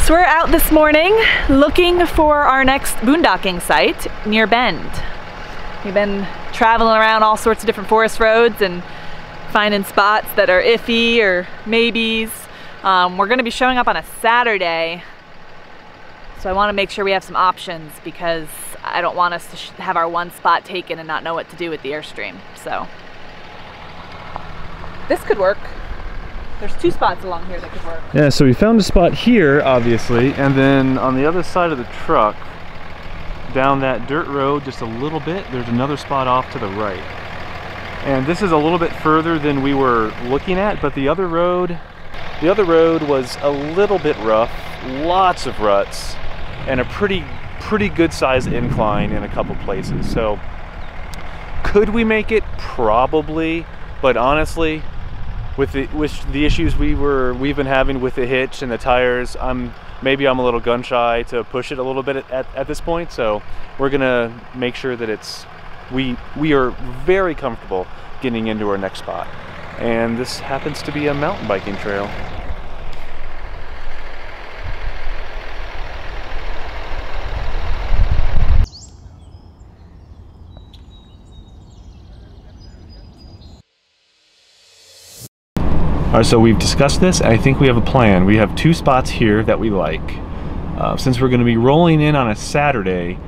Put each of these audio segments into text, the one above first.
So we're out this morning looking for our next boondocking site near Bend. We've been traveling around all sorts of different forest roads and finding spots that are iffy or maybes. We're going to be showing up on a Saturday, so I want to make sure we have some options because I don't want us to have our one spot taken and not know what to do with the Airstream. So this could work. There's two spots along here that could work. Yeah, so we found a spot here, obviously, and then on the other side of the truck, down that dirt road just a little bit, there's another spot off to the right. And this is a little bit further than we were looking at, but the other road was a little bit rough, lots of ruts, and a pretty good sized incline in a couple places. So could we make it? Probably, but honestly, with the issues we've been having with the hitch and the tires, maybe I'm a little gun shy to push it a little bit at this point. So we're gonna make sure that we are very comfortable getting into our next spot, and this happens to be a mountain biking trail. All right, so we've discussed this. I think we have a plan. We have two spots here that we like. Since we're going to be rolling in on a Saturday,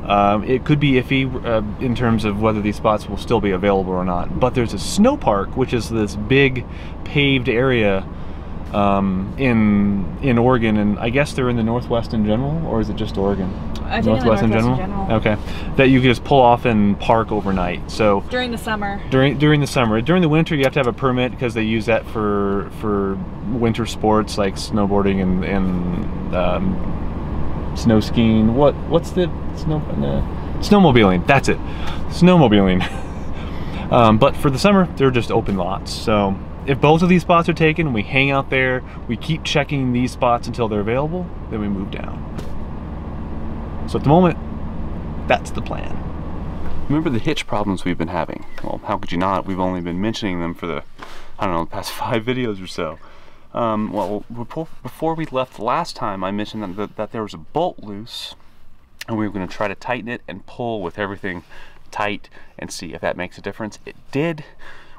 it could be iffy in terms of whether these spots will still be available or not. But there's a Sno-Park, which is this big paved area in Oregon, and I guess they're in the Northwest in general, or is it just Oregon? I think Northwest in general. Okay, that you can just pull off and park overnight. So during the summer. During the summer. During the winter, you have to have a permit because they use that for winter sports like snowboarding and snow skiing. What's the snowmobiling? That's it, snowmobiling. But for the summer, they're just open lots. So if both of these spots are taken, we hang out there. We keep checking these spots until they're available. Then we move down. So at the moment, that's the plan. Remember the hitch problems we've been having? Well, how could you not? We've only been mentioning them for the, I don't know, the past 5 videos or so. Well, before we left last time, I mentioned that there was a bolt loose, and we were going to try to tighten it and pull with everything tight and see if that makes a difference. It did.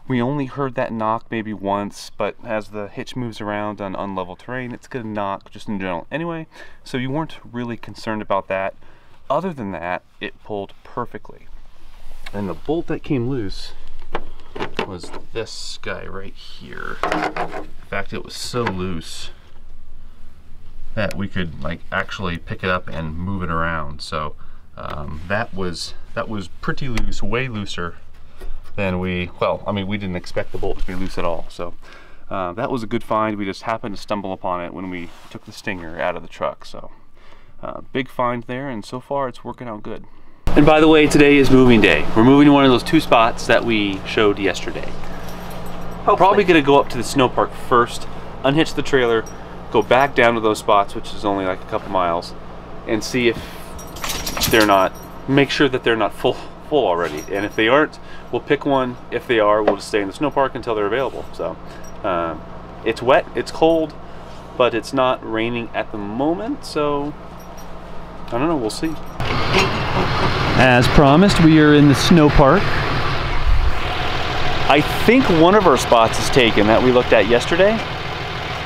We only heard that knock maybe once, but as the hitch moves around on unlevel terrain, it's going to knock just in general anyway, so you weren't really concerned about that. Other than that, it pulled perfectly. And the bolt that came loose was this guy right here. In fact, it was so loose that we could like actually pick it up and move it around. So that was pretty loose, way looser than we didn't expect the bolt to be loose at all. So that was a good find. We just happened to stumble upon it when we took the Stinger out of the truck. So big find there, and so far it's working out good. And by the way, today is moving day. We're moving to one of those two spots that we showed yesterday. Hopefully. Probably gonna go up to the Sno-Park first, unhitch the trailer, go back down to those spots, which is only like a couple miles, and see if they're not, make sure that they're not full already. And if they aren't, we'll pick one. If they are, we'll just stay in the Sno-Park until they're available. So it's wet, it's cold, but it's not raining at the moment, so I don't know, we'll see. As promised, we are in the Sno-Park. I think one of our spots is taken that we looked at yesterday.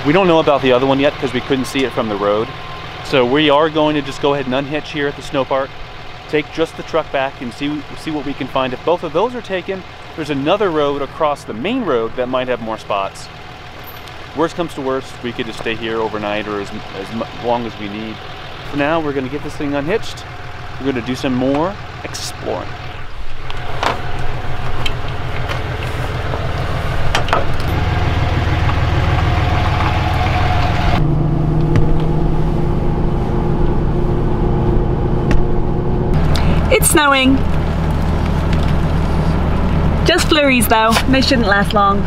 We don't know about the other one yet because we couldn't see it from the road. So we are going to just go ahead and unhitch here at the Sno-Park, take just the truck back and see what we can find. If both of those are taken, there's another road across the main road that might have more spots. Worst comes to worst, we could just stay here overnight or as long as we need. For now, we're gonna get this thing unhitched. We're gonna do some more exploring. It's snowing. Just flurries though, they shouldn't last long.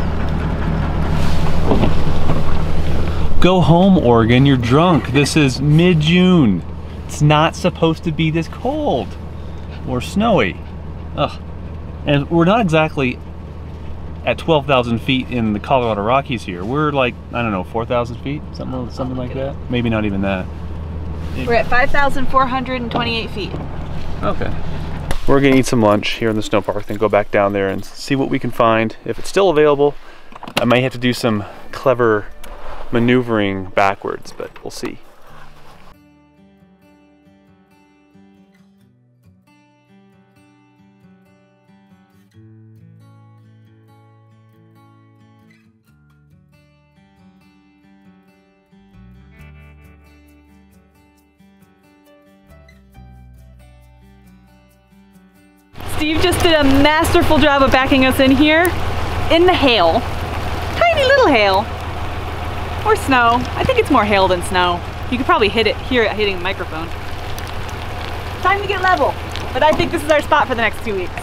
Go home, Oregon, you're drunk. This is mid-June. It's not supposed to be this cold or snowy. Ugh. And we're not exactly at 12,000 feet in the Colorado Rockies here. We're like, I don't know, 4,000 feet? Something like that? Maybe not even that. We're at 5,428 feet. Okay. We're gonna eat some lunch here in the Sno-Park, then go back down there and see what we can find. If it's still available, I might have to do some clever maneuvering backwards, but we'll see. Steve just did a masterful job of backing us in here in the hail. Tiny little hail. Or snow. I think it's more hail than snow. You could probably hear it hitting the microphone. Time to get level. But I think this is our spot for the next 2 weeks.